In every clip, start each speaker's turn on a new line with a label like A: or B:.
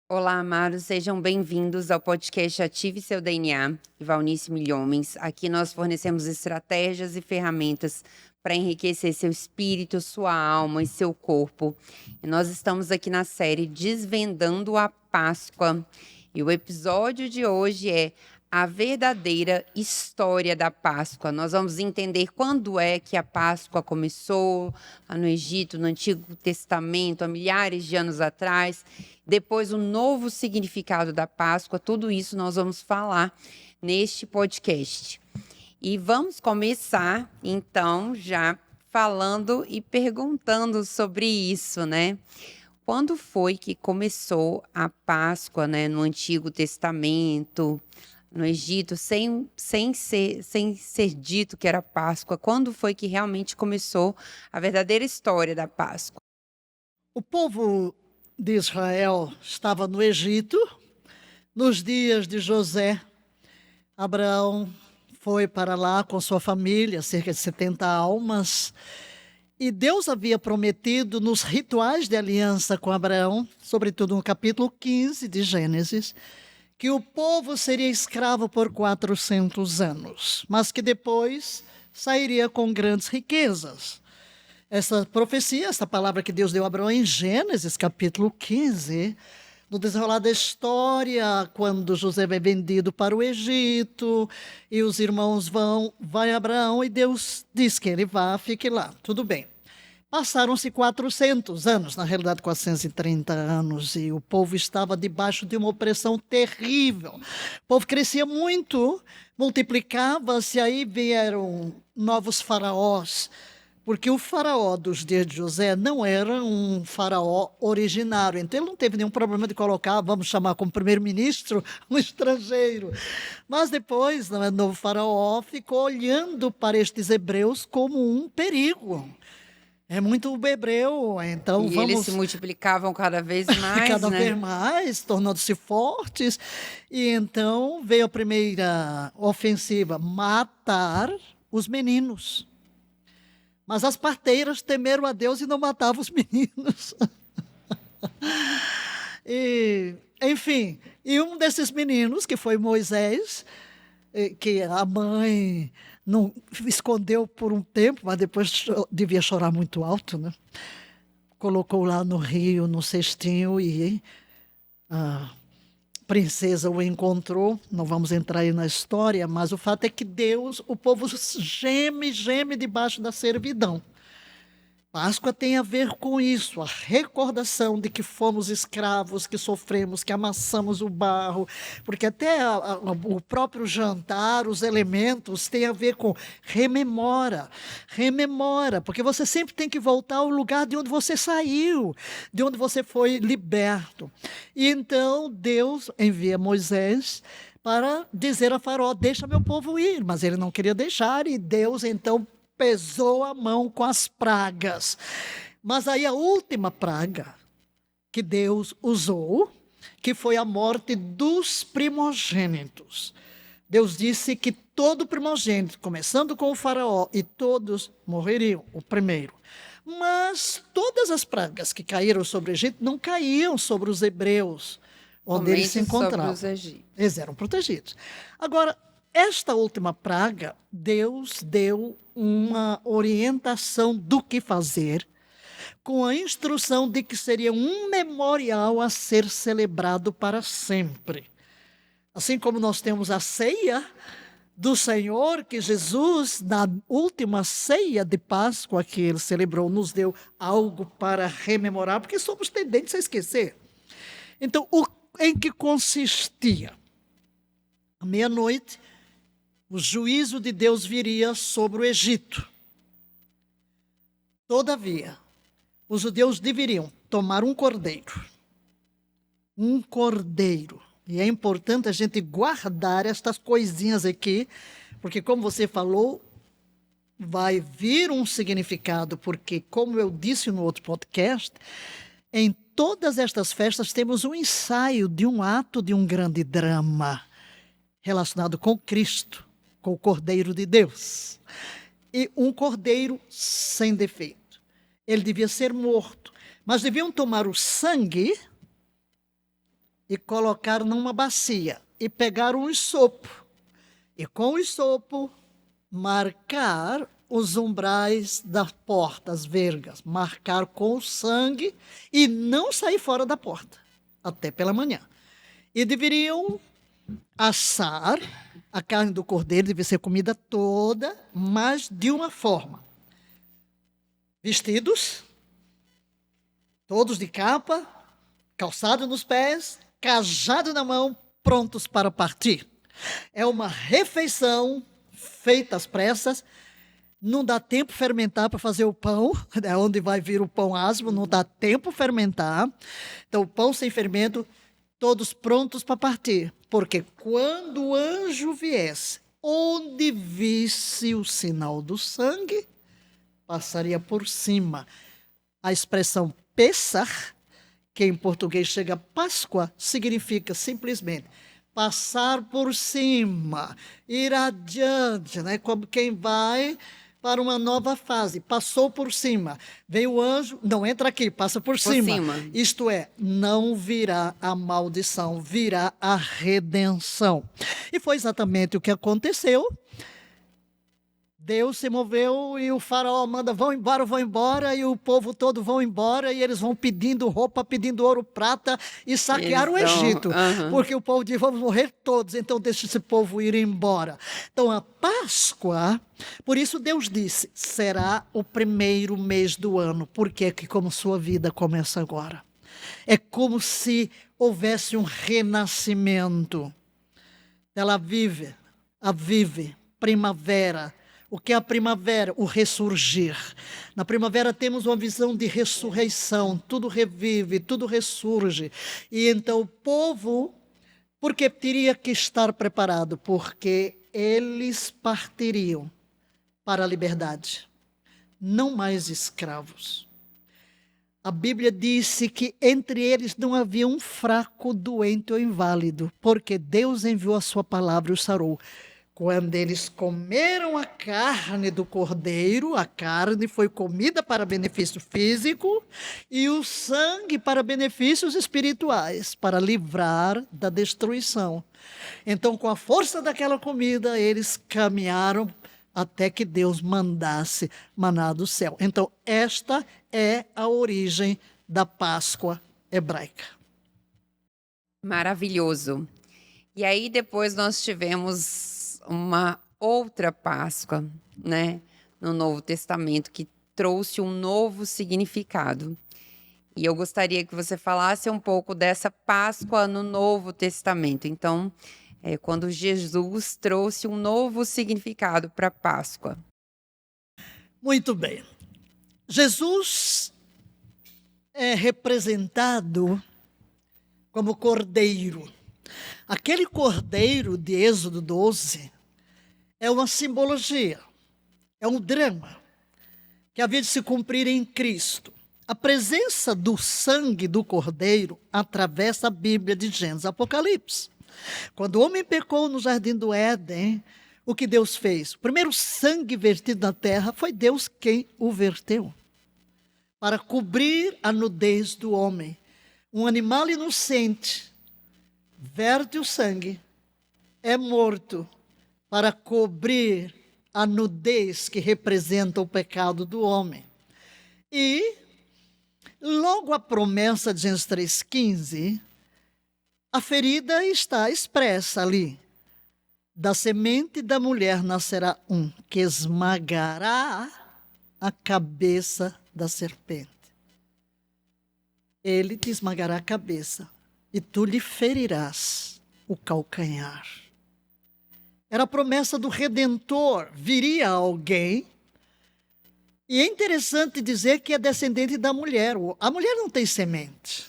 A: Olá, amados, sejam bem-vindos ao podcast Ative Seu DNA e Valnice Milhomens. Aqui nós fornecemos estratégias e ferramentas para enriquecer seu espírito, sua alma e seu corpo. E nós estamos aqui na série Desvendando a Páscoa. E o episódio de hoje é a verdadeira história da Páscoa. Nós vamos entender quando é que a Páscoa começou, lá no Egito, no Antigo Testamento, há milhares de anos atrás. Depois, o novo significado da Páscoa. Tudo isso nós vamos falar neste podcast. E vamos começar, então, já falando e perguntando sobre isso, né? Quando foi que começou a Páscoa, né, no Antigo Testamento, no Egito, sem ser dito que era Páscoa? Quando foi que realmente começou a verdadeira história da Páscoa?
B: O povo de Israel estava no Egito. Nos dias de José, Abraão foi para lá com sua família, cerca de 70 almas. E Deus havia prometido nos rituais de aliança com Abraão, sobretudo no capítulo 15 de Gênesis, que o povo seria escravo por 400 anos, mas que depois sairia com grandes riquezas. Essa profecia, essa palavra que Deus deu a Abraão em Gênesis, capítulo 15, no desenrolar da história, quando José é vendido para o Egito, e os irmãos vai a Abraão, e Deus diz que ele vá, fique lá. Tudo bem. Passaram-se 400 anos, na realidade 430 anos, e o povo estava debaixo de uma opressão terrível. O povo crescia muito, multiplicava-se, aí vieram novos faraós, porque o faraó dos dias de José não era um faraó originário. Então ele não teve nenhum problema de colocar, vamos chamar como primeiro-ministro, um estrangeiro. Mas depois, o novo faraó ficou olhando para estes hebreus como um perigo. É muito hebreu, então
A: E eles se
B: vamos
A: multiplicavam cada vez mais,
B: cada
A: né?
B: vez mais, tornando-se fortes. E então veio a primeira ofensiva, matar os meninos. Mas as parteiras temeram a Deus e não matavam os meninos. Enfim, e um desses meninos, que foi Moisés, que a mãe não escondeu por um tempo, mas depois devia chorar muito alto, né? Colocou lá no rio, no cestinho, e a princesa o encontrou. Não vamos entrar aí na história, mas o fato é que Deus, o povo geme debaixo da servidão. Páscoa tem a ver com isso, a recordação de que fomos escravos, que sofremos, que amassamos o barro, porque até o próprio jantar, os elementos, tem a ver com rememora, porque você sempre tem que voltar ao lugar de onde você saiu, de onde você foi liberto. E então Deus envia Moisés para dizer a Faraó, deixa meu povo ir, mas ele não queria deixar, e Deus então pesou a mão com as pragas. Mas aí a última praga que Deus usou, que foi a morte dos primogênitos. Deus disse que todo primogênito, começando com o faraó, e todos morreriam, o primeiro. Mas todas as pragas que caíram sobre o Egito não caíam sobre os hebreus, onde eles se
A: Somente sobre
B: encontravam.
A: os egípcios.
B: Eles eram protegidos. Agora, esta última praga, Deus deu uma orientação do que fazer, com a instrução de que seria um memorial a ser celebrado para sempre. Assim como nós temos a ceia do Senhor, que Jesus, na última ceia de Páscoa que ele celebrou, nos deu algo para rememorar, porque somos tendentes a esquecer. Então, em que consistia? À meia-noite, o juízo de Deus viria sobre o Egito. Todavia, os judeus deveriam tomar um cordeiro. Um cordeiro. E é importante a gente guardar estas coisinhas aqui, porque como você falou, vai vir um significado, porque como eu disse no outro podcast, em todas estas festas temos um ensaio de um ato de um grande drama relacionado com Cristo, com o Cordeiro de Deus. E um cordeiro sem defeito. Ele devia ser morto, mas deviam tomar o sangue e colocar numa bacia e pegar um isopo e com o isopo marcar os umbrais das portas, vergas, marcar com o sangue e não sair fora da porta até pela manhã. E deveriam assar a carne do cordeiro, deve ser comida toda, mas de uma forma. Vestidos, todos de capa, calçado nos pés, cajado na mão, prontos para partir. É uma refeição feita às pressas, não dá tempo fermentar para fazer o pão, é onde vai vir o pão asmo, não dá tempo fermentar. Então, o pão sem fermento, todos prontos para partir. Porque quando o anjo viesse, onde visse o sinal do sangue, passaria por cima. A expressão Pessach, que em português chega Páscoa, significa simplesmente passar por cima, ir adiante, né? Como quem vai para uma nova fase, passou por cima. Veio o anjo, não entra aqui, passa por cima. Isto é, não virá a maldição, virá a redenção. E foi exatamente o que aconteceu. Deus se moveu e o faraó manda, vão embora, e o povo todo vão embora, e eles vão pedindo roupa, pedindo ouro, prata, e saquearam o Egito, porque o povo diz, vamos morrer todos, então deixa esse povo ir embora. Então a Páscoa, por isso Deus disse, será o primeiro mês do ano, porque é que como sua vida começa agora. É como se houvesse um renascimento. Ela vive, primavera. O que é a primavera? O ressurgir. Na primavera temos uma visão de ressurreição, tudo revive, tudo ressurge. E então o povo, porque teria que estar preparado, porque eles partiriam para a liberdade, não mais escravos. A Bíblia disse que entre eles não havia um fraco, doente ou inválido, porque Deus enviou a sua palavra e os sarou. Quando eles comeram a carne do cordeiro, a carne foi comida para benefício físico e o sangue para benefícios espirituais, para livrar da destruição. Então, com a força daquela comida, eles caminharam até que Deus mandasse maná do céu. Então, esta é a origem da Páscoa hebraica.
A: Maravilhoso. E aí, depois nós tivemos uma outra Páscoa, né, no Novo Testamento, que trouxe um novo significado. E eu gostaria que você falasse um pouco dessa Páscoa no Novo Testamento. Então, quando Jesus trouxe um novo significado para a Páscoa.
B: Muito bem. Jesus é representado como cordeiro. Aquele cordeiro de Êxodo 12 é uma simbologia, é um drama que havia de se cumprir em Cristo. A presença do sangue do cordeiro atravessa a Bíblia de Gênesis e Apocalipse. Quando o homem pecou no jardim do Éden, o que Deus fez? O primeiro sangue vertido na terra foi Deus quem o verteu, para cobrir a nudez do homem. Um animal inocente verte o sangue, é morto para cobrir a nudez que representa o pecado do homem. E logo a promessa de Gênesis 3,15, a ferida está expressa ali. Da semente da mulher nascerá um que esmagará a cabeça da serpente. Ele te esmagará a cabeça e tu lhe ferirás o calcanhar. Era a promessa do Redentor, viria alguém. E é interessante dizer que é descendente da mulher. A mulher não tem semente.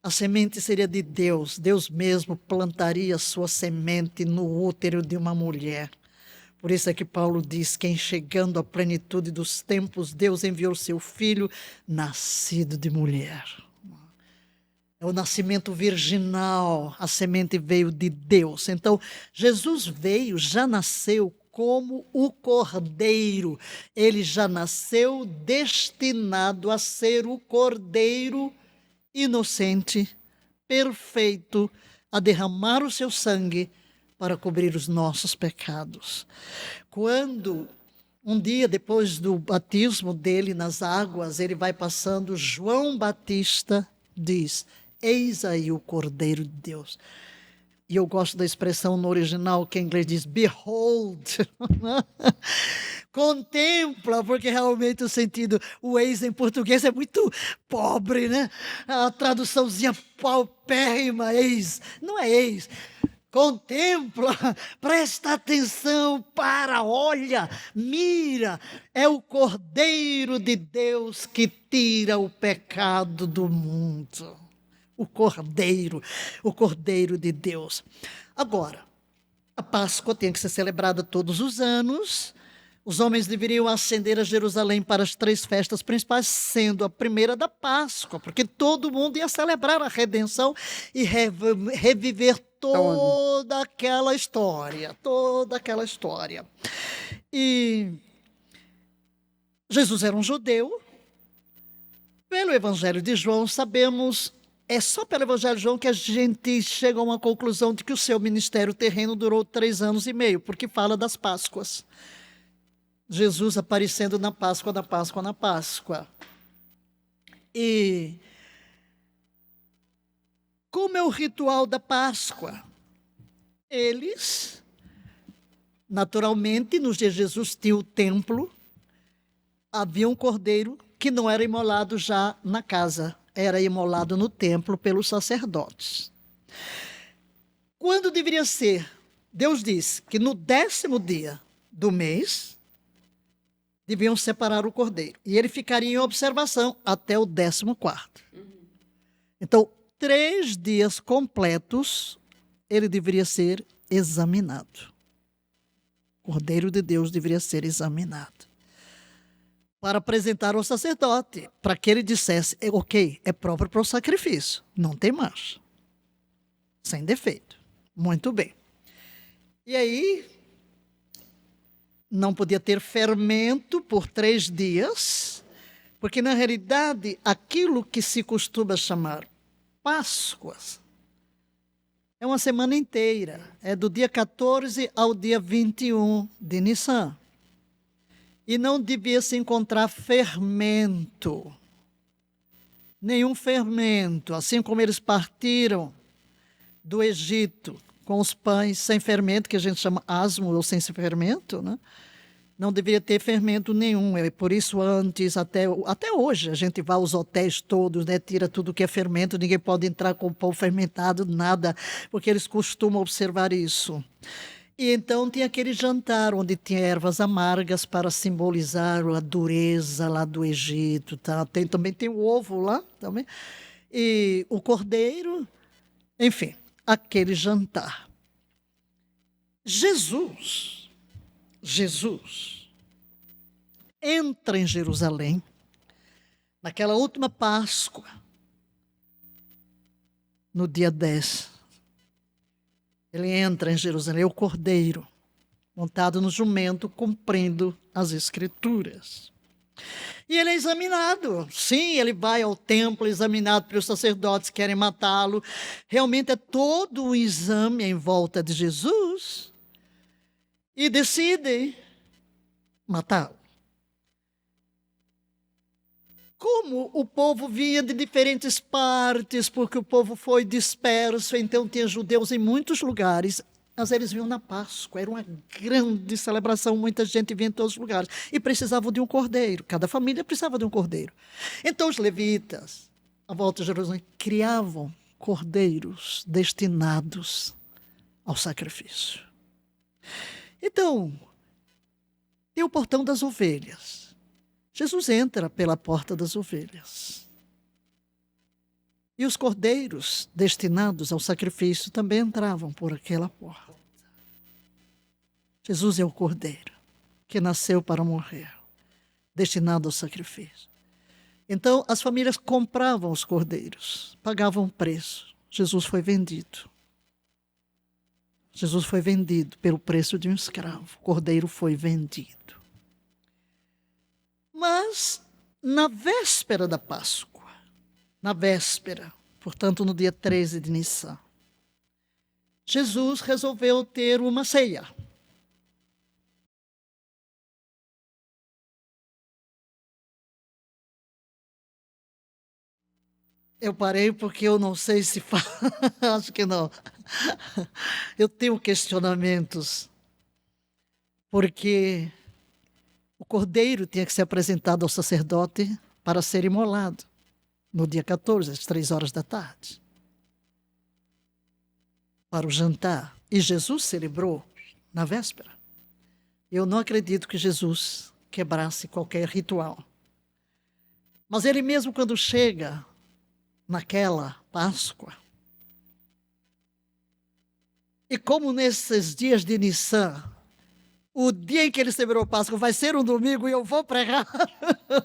B: A semente seria de Deus. Deus mesmo plantaria sua semente no útero de uma mulher. Por isso é que Paulo diz que, em chegando à plenitude dos tempos, Deus enviou seu filho, nascido de mulher. É o nascimento virginal, a semente veio de Deus. Então, Jesus veio, já nasceu como o cordeiro. Ele já nasceu destinado a ser o cordeiro inocente perfeito a derramar o seu sangue para cobrir os nossos pecados. Quando um dia depois do batismo dele nas águas, ele vai passando, João Batista diz: eis aí o Cordeiro de Deus. E eu gosto da expressão no original, que em inglês diz behold. Contempla, porque realmente o sentido, o eis em português é muito pobre, né? A traduçãozinha paupérrima, eis, não é eis. Contempla, presta atenção, olha, mira, é o Cordeiro de Deus que tira o pecado do mundo. O Cordeiro de Deus. Agora, a Páscoa tem que ser celebrada todos os anos. Os homens deveriam ascender a Jerusalém para as 3 festas principais, sendo a primeira da Páscoa, porque todo mundo ia celebrar a redenção e reviver toda aquela história. E Jesus era um judeu. Pelo Evangelho de João, sabemos, é só pelo Evangelho de João que a gente chega a uma conclusão de que o seu ministério terreno durou 3 anos e meio, porque fala das Páscoas. Jesus aparecendo na Páscoa. E como é o ritual da Páscoa? Eles, naturalmente, nos dias de Jesus tinha o templo, havia um cordeiro que não era imolado já na casa, era imolado no templo pelos sacerdotes. Quando deveria ser? Deus diz que no 10º dia do mês, deviam separar o cordeiro. E ele ficaria em observação até o 14º. Então, 3 dias completos, ele deveria ser examinado. O Cordeiro de Deus deveria ser examinado. Para apresentar ao sacerdote, para que ele dissesse, ok, é próprio para o sacrifício, não tem mais. Sem defeito. Muito bem. E aí, não podia ter fermento por 3 dias, porque na realidade, aquilo que se costuma chamar Páscoas, é uma semana inteira, é do dia 14 ao dia 21 de Nissan. E não devia se encontrar fermento, nenhum fermento, assim como eles partiram do Egito com os pães sem fermento, que a gente chama asmo ou sem fermento, né? Não deveria ter fermento nenhum. É por isso antes, até hoje, a gente vai aos hotéis todos, né? Tira tudo que é fermento, ninguém pode entrar com pão fermentado, nada, porque eles costumam observar isso. E então tinha aquele jantar onde tinha ervas amargas para simbolizar a dureza lá do Egito. Tá? Também tem o ovo lá, também. E o cordeiro, enfim, aquele jantar. Jesus entra em Jerusalém, naquela última Páscoa, no dia 10. Ele entra em Jerusalém, o cordeiro, montado no jumento, cumprindo as Escrituras. E ele é examinado. Sim, ele vai ao templo, examinado pelos sacerdotes que querem matá-lo. Realmente é todo um exame em volta de Jesus. E decidem matá-lo. Como o povo vinha de diferentes partes, porque o povo foi disperso, então tinha judeus em muitos lugares, mas eles vinham na Páscoa, era uma grande celebração, muita gente vinha em todos os lugares, e precisavam de um cordeiro, cada família precisava de um cordeiro. Então os levitas, à volta de Jerusalém, criavam cordeiros destinados ao sacrifício. Então, tem o portão das ovelhas. Jesus entra pela porta das ovelhas. E os cordeiros destinados ao sacrifício também entravam por aquela porta. Jesus é o cordeiro que nasceu para morrer, destinado ao sacrifício. Então, as famílias compravam os cordeiros, pagavam preço. Jesus foi vendido. Jesus foi vendido pelo preço de um escravo. O cordeiro foi vendido. Mas, na véspera da Páscoa, portanto no dia 13 de Nissan, Jesus resolveu ter uma ceia. Eu parei porque eu não sei se fala, acho que não. Eu tenho questionamentos, porque o cordeiro tinha que ser apresentado ao sacerdote para ser imolado no dia 14, às 3 horas da tarde, para o jantar. E Jesus celebrou na véspera. Eu não acredito que Jesus quebrasse qualquer ritual. Mas ele mesmo, quando chega naquela Páscoa, e como nesses dias de Nissan, o dia em que ele celebrou a Páscoa vai ser um domingo e eu vou pregar,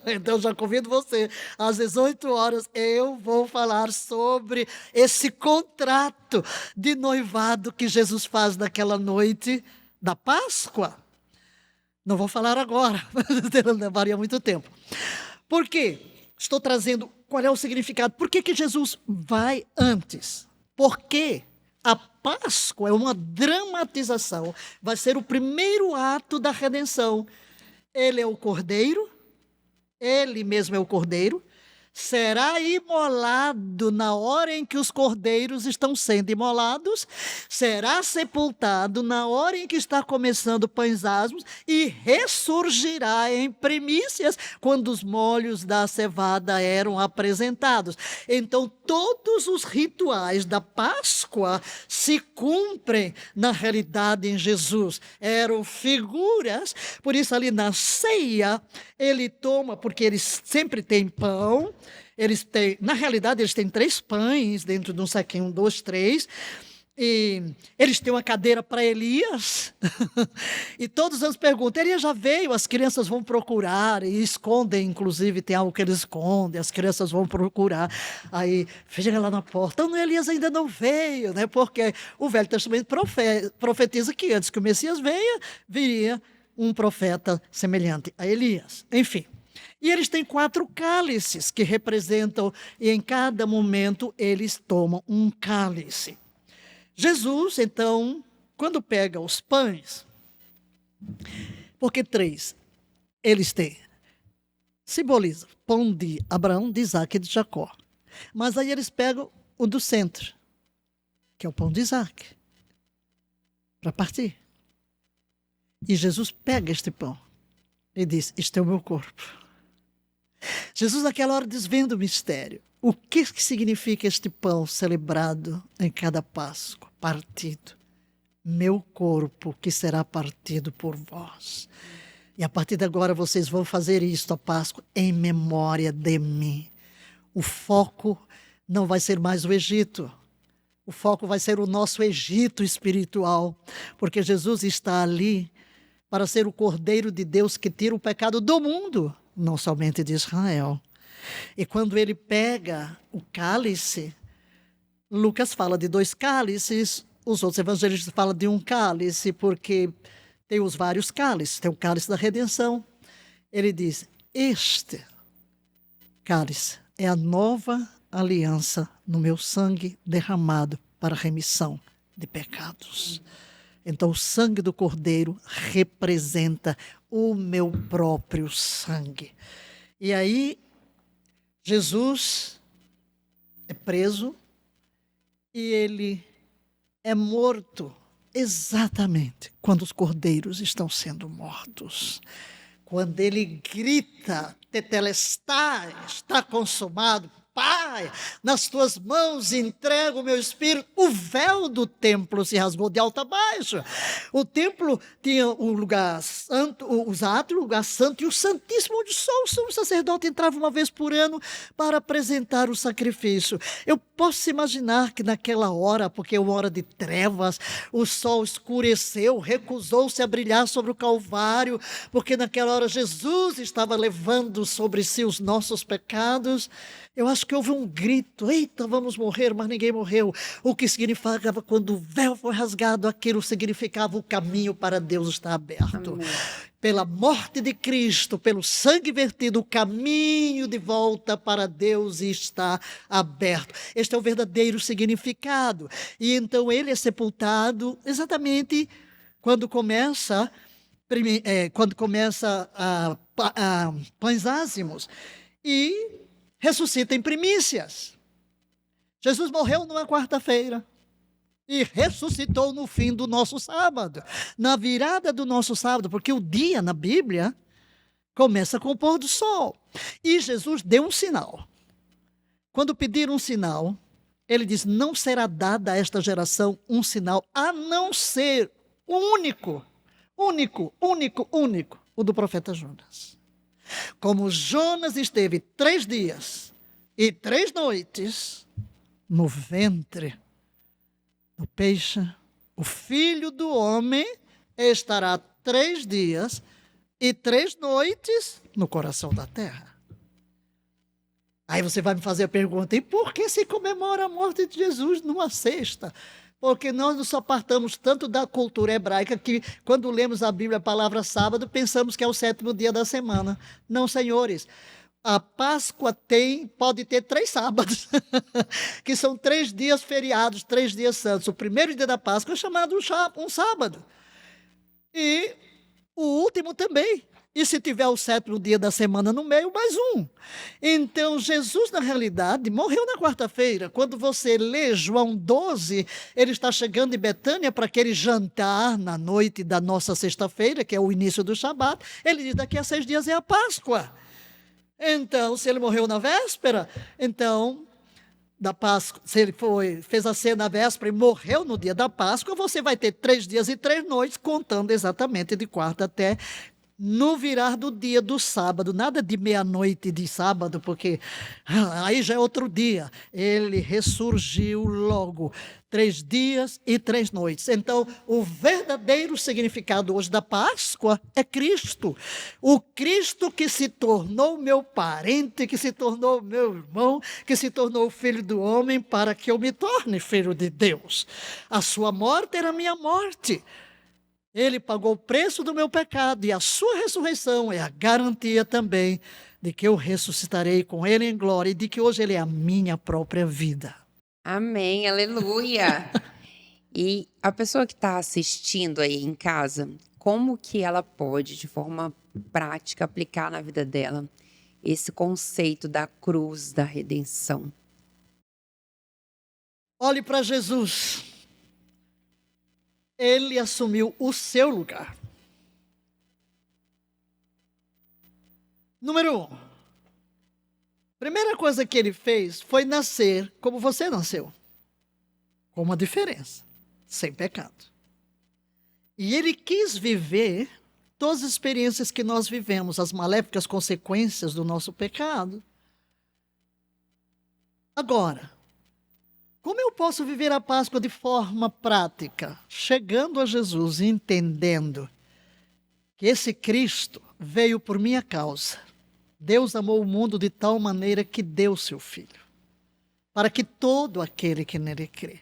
B: então já convido você, às 18 horas eu vou falar sobre esse contrato de noivado que Jesus faz naquela noite da Páscoa. Não vou falar agora, levaria muito tempo. Por quê? Estou trazendo qual é o significado. Por que Jesus vai antes? Porque a Páscoa é uma dramatização. Vai ser o primeiro ato da redenção. Ele é o cordeiro, ele mesmo é o cordeiro, será imolado na hora em que os cordeiros estão sendo imolados, será sepultado na hora em que está começando pães asmos e ressurgirá em primícias quando os molhos da cevada eram apresentados. Então, todos os rituais da Páscoa se cumprem na realidade em Jesus. Eram figuras, por isso ali na ceia, ele toma, porque eles sempre têm pão, eles têm, na realidade, eles têm 3 pães dentro de um saquinho, 1, 2, 3, e eles têm uma cadeira para Elias, e todos os anos perguntam, Elias já veio? As crianças vão procurar, e escondem, inclusive, tem algo que eles escondem, as crianças vão procurar, aí chega lá na porta, não, Elias ainda não veio, né? Porque o Velho Testamento profetiza que antes que o Messias venha, viria um profeta semelhante a Elias, enfim. E eles têm 4 cálices que representam, e em cada momento eles tomam um cálice. Jesus, então, quando pega os pães, porque 3 eles têm, simboliza pão de Abraão, de Isaac e de Jacó. Mas aí eles pegam o do centro, que é o pão de Isaac, para partir. E Jesus pega este pão e diz, isto é o meu corpo. Jesus naquela hora desvenda o mistério. O que significa este pão celebrado em cada Páscoa? Partido. Meu corpo que será partido por vós. E a partir de agora vocês vão fazer isto, a Páscoa, em memória de mim. O foco não vai ser mais o Egito. O foco vai ser o nosso Egito espiritual. Porque Jesus está ali para ser o Cordeiro de Deus que tira o pecado do mundo, não somente de Israel. E quando ele pega o cálice, Lucas fala de 2 cálices, os outros evangelistas falam de um cálice, porque tem os vários cálices, tem o cálice da redenção. Ele diz, este cálice é a nova aliança no meu sangue derramado para a remissão de pecados. Então, o sangue do Cordeiro representa o meu próprio sangue. E aí, Jesus é preso e ele é morto exatamente quando os cordeiros estão sendo mortos. Quando ele grita, tetelestai, está consumado, Pai, nas tuas mãos entrego o meu espírito. O véu do templo se rasgou de alto a baixo. O templo tinha um lugar santo, os átrios, um lugar santo, e o Santíssimo, onde só o sumo sacerdote entrava uma vez por ano para apresentar o sacrifício. Eu posso imaginar que naquela hora, porque é uma hora de trevas, o sol escureceu, recusou-se a brilhar sobre o Calvário, porque naquela hora Jesus estava levando sobre si os nossos pecados. Eu acho porque houve um grito, eita, vamos morrer, mas ninguém morreu. O que significava quando o véu foi rasgado, aquilo significava o caminho para Deus estar aberto.
A: Amém.
B: Pela morte de Cristo, pelo sangue vertido, o caminho de volta para Deus está aberto. Este é o verdadeiro significado. E então ele é sepultado exatamente quando começa a pães ázimos e ressuscita em primícias. Jesus morreu numa quarta-feira e ressuscitou no fim do nosso sábado, na virada do nosso sábado, porque o dia na Bíblia começa com o pôr do sol. E Jesus deu um sinal. Quando pediram um sinal, ele diz: não será dada a esta geração um sinal, a não ser o único, o do profeta Jonas. Como Jonas esteve 3 dias e 3 noites no ventre do peixe, o Filho do Homem estará 3 dias e 3 noites no coração da terra. Aí você vai me fazer a pergunta: e por que se comemora a morte de Jesus numa sexta? Porque nós nos apartamos tanto da cultura hebraica que, quando lemos a Bíblia, a palavra sábado, pensamos que é o 7º dia da semana. Não, senhores. A Páscoa pode ter 3 sábados, que são 3 dias feriados, 3 dias santos. O primeiro dia da Páscoa é chamado um sábado. E o último também. E se tiver o 7º dia da semana no meio, mais um. Então, Jesus, na realidade, morreu na quarta-feira. Quando você lê João 12, ele está chegando em Betânia para aquele jantar na noite da nossa sexta-feira, que é o início do Shabat. Ele diz: daqui a 6 dias é a Páscoa. Então, se ele morreu na véspera, então, da Páscoa, se ele fez a ceia na véspera e morreu no dia da Páscoa, você vai ter 3 dias e 3 noites, contando exatamente de quarta até no virar do dia do sábado. Nada de meia-noite de sábado, porque aí já é outro dia. Ele ressurgiu logo. 3 dias e 3 noites. Então, o verdadeiro significado hoje da Páscoa é Cristo. O Cristo que se tornou meu parente, que se tornou meu irmão, que se tornou filho do homem para que eu me torne filho de Deus. A sua morte era a minha morte. Ele pagou o preço do meu pecado e a sua ressurreição é a garantia também de que eu ressuscitarei com ele em glória e de que hoje ele é a minha própria vida.
A: Amém, aleluia. E a pessoa que está assistindo aí em casa, como que ela pode, de forma prática, aplicar na vida dela esse conceito da cruz, da redenção?
B: Olhe para Jesus. Ele assumiu o seu lugar. Número 1. Primeira coisa que ele fez foi nascer como você nasceu. Com uma diferença: sem pecado. E ele quis viver todas as experiências que nós vivemos, as maléficas consequências do nosso pecado. Agora, como eu posso viver a Páscoa de forma prática? Chegando a Jesus e entendendo que esse Cristo veio por minha causa. Deus amou o mundo de tal maneira que deu seu Filho, para que todo aquele que nele crê.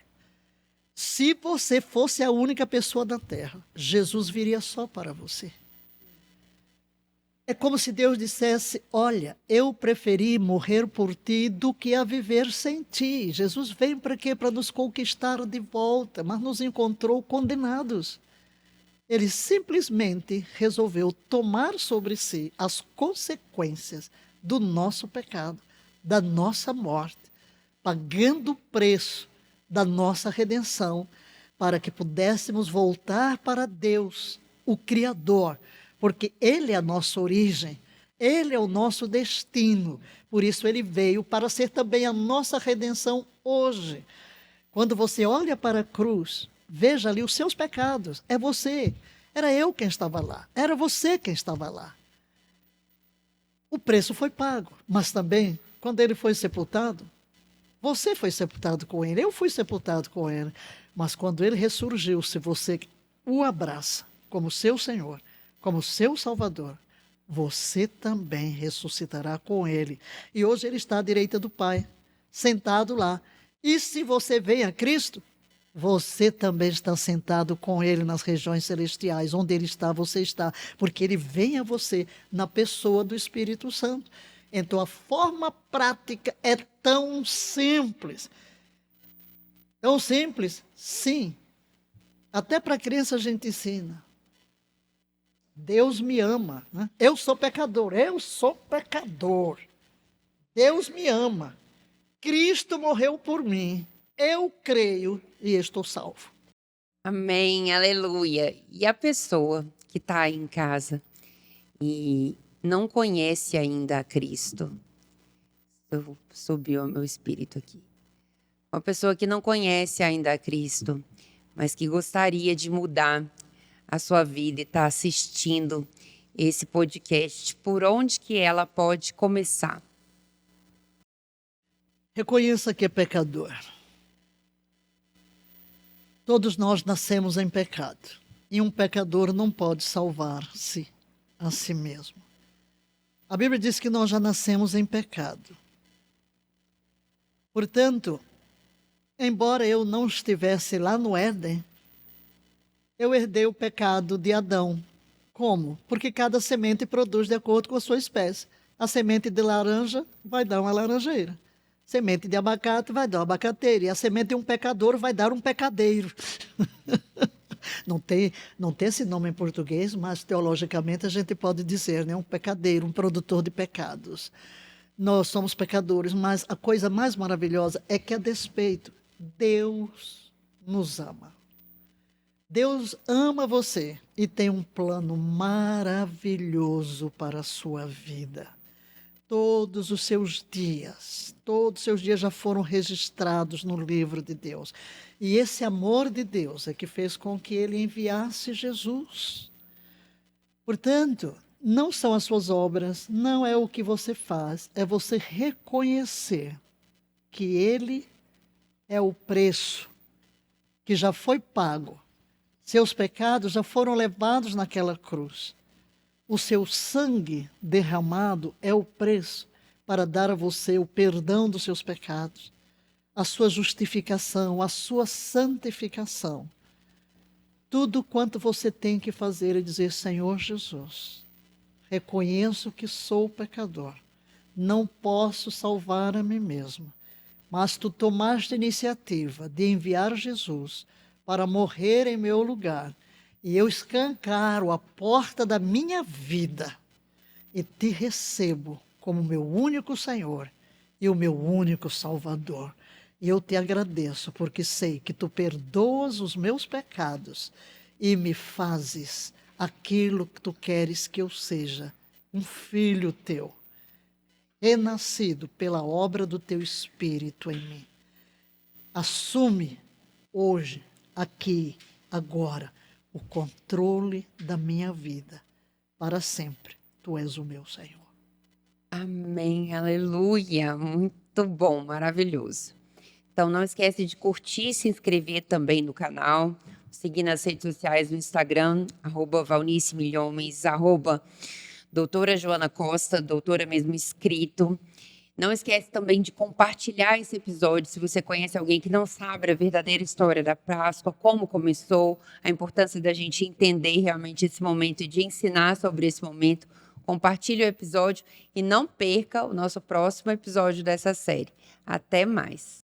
B: Se você fosse a única pessoa da terra, Jesus viria só para você. É como se Deus dissesse: olha, eu preferi morrer por ti do que a viver sem ti. Jesus veio para quê? Para nos conquistar de volta, mas nos encontrou condenados. Ele simplesmente resolveu tomar sobre si as consequências do nosso pecado, da nossa morte, pagando o preço da nossa redenção, para que pudéssemos voltar para Deus, o Criador, porque Ele é a nossa origem, Ele é o nosso destino. Por isso Ele veio para ser também a nossa redenção hoje. Quando você olha para a cruz, veja ali os seus pecados. É você. Era eu quem estava lá. Era você quem estava lá. O preço foi pago. Mas também, quando Ele foi sepultado, você foi sepultado com Ele. Eu fui sepultado com Ele. Mas quando Ele ressurgiu, se você o abraça como seu Senhor, como seu Salvador, você também ressuscitará com Ele. E hoje Ele está à direita do Pai. sentado lá. E se você vem a Cristo, você também está sentado com Ele nas regiões celestiais. Onde Ele está, você está. Porque Ele vem a você na pessoa do Espírito Santo. Então, a forma prática é tão simples. Tão simples? Sim. Até para criança a gente ensina. Deus me ama. Né? Eu sou pecador. Deus me ama. Cristo morreu por mim. Eu creio e estou salvo.
A: Amém, aleluia. E a pessoa que está aí em casa e não conhece ainda a Cristo? Subiu o meu espírito aqui. Uma pessoa que não conhece ainda a Cristo, mas que gostaria de mudar a sua vida e está assistindo esse podcast, por onde que ela pode começar?
B: Reconheça que é pecador. Todos nós nascemos em pecado. E um pecador não pode salvar-se a si mesmo. A Bíblia diz que nós já nascemos em pecado. Portanto, embora eu não estivesse lá no Éden, eu herdei o pecado de Adão. Como? Porque cada semente produz de acordo com a sua espécie. A semente de laranja vai dar uma laranjeira. Semente de abacate vai dar uma abacateira. E a semente de um pecador vai dar um pecadeiro. Não tem esse nome em português, mas teologicamente a gente pode dizer, né? Um pecadeiro, um produtor de pecados. Nós somos pecadores, mas a coisa mais maravilhosa é que, a despeito, Deus nos ama. Deus ama você e tem um plano maravilhoso para a sua vida. Todos os seus dias já foram registrados no livro de Deus. E esse amor de Deus é que fez com que Ele enviasse Jesus. Portanto, não são as suas obras, não é o que você faz, é você reconhecer que Ele é o preço que já foi pago. Seus pecados já foram levados naquela cruz. O seu sangue derramado é o preço para dar a você o perdão dos seus pecados, a sua justificação, a sua santificação. Tudo quanto você tem que fazer é dizer: Senhor Jesus, reconheço que sou pecador, não posso salvar a mim mesmo, mas tu tomaste a iniciativa de enviar Jesus para morrer em meu lugar, e eu escancaro a porta da minha vida e te recebo como meu único Senhor e o meu único Salvador. E eu te agradeço porque sei que tu perdoas os meus pecados e me fazes aquilo que tu queres que eu seja, um filho teu, renascido pela obra do teu Espírito em mim. Assume hoje, aqui, agora, o controle da minha vida. Para sempre, tu és o meu Senhor.
A: Amém, aleluia. Muito bom, maravilhoso. Então, não esquece de curtir e se inscrever também no canal. Seguir nas redes sociais, no Instagram, @valnicemilhomens, doutora Joana Costa, doutora mesmo escrito. Não esquece também de compartilhar esse episódio se você conhece alguém que não sabe a verdadeira história da Páscoa, como começou, a importância da gente entender realmente esse momento e de ensinar sobre esse momento. Compartilhe o episódio e não perca o nosso próximo episódio dessa série. Até mais!